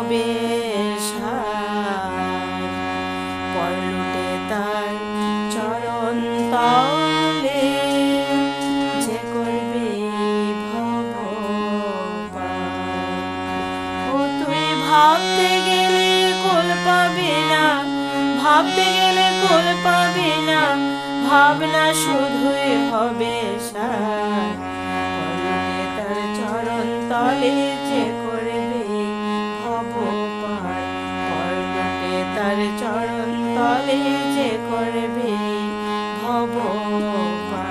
হবে সার। পরলুটে তার চরণ তলে যে করবে ভব পার। ও তুই ভাবতে গেলে কোল পাবি না, ভাবতে গেলে কোল পাবি না, ভাবনা শুধুই হবে সার। পরলুটে তার চরণ তলে যে করবে ভব পার। পরলুটে তার চরণ তলে যে করবে ভব পার।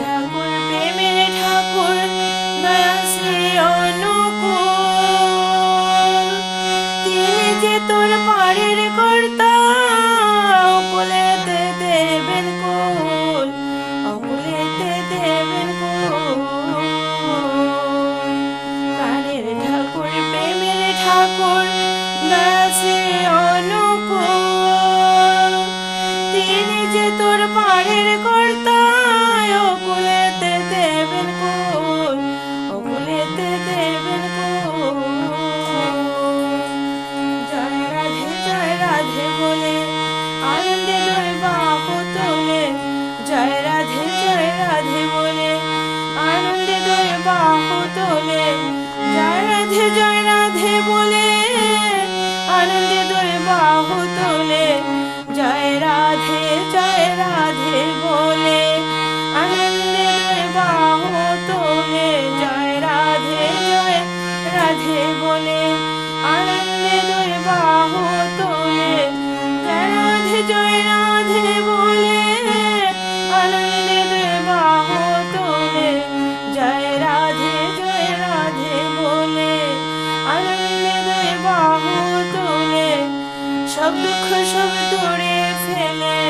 ঠাকুর প্রেমের ঠাকুর দয়া শ্রী অনুকূল, তিনি যে তোর পাড়ের কর্তা, অকুলেতে দেবেন কুল, অকুলেতে দেবেন কুল। প্রাণের ঠাকুর প্রেমের ঠাকুর দয়া শ্রী অনুকূল, তিনি যে তোর পাড়ের কর্তা, অকুলেতে দেবেন কুল, অকুলেতে দেবেন কুল। জয় রাধে বলে আনন্দে দুই বাহু তোলে, জয় রাধে বলে আনন্দে দুই বাহু তোলে, জয় রাধে বলে আনন্দে দুই বাহু তোলে, জয় রাধে বলে আনন্দে দুই বাহু তোলে, জয় রাধে বলে আনন্দে দুই বাহু তোলে, জয় রাধে বলে আনন্দে দুই বাহু তোলে, জয় রাধে বলে আনন্দে দুই বাহু তোলে। সব দুঃখ সব দূরে ফেলে,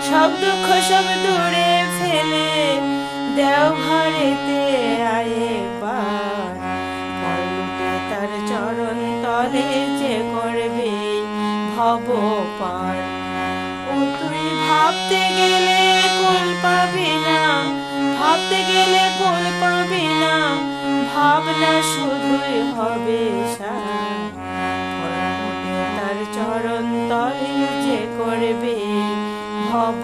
সব দুঃখ সব দূরে ফেলে দেওঘরেতে আয় একবার। পরলুটে তার চরণ তলে যে করবে ভব পার। ও তুই ভাবতে গেলে কোল পাবি না, ভাবতে গেলে কোল পাবি না, ভাবনা শুধুই হবে সার। পরলুটে তার চরণ তলে যে করবে ভব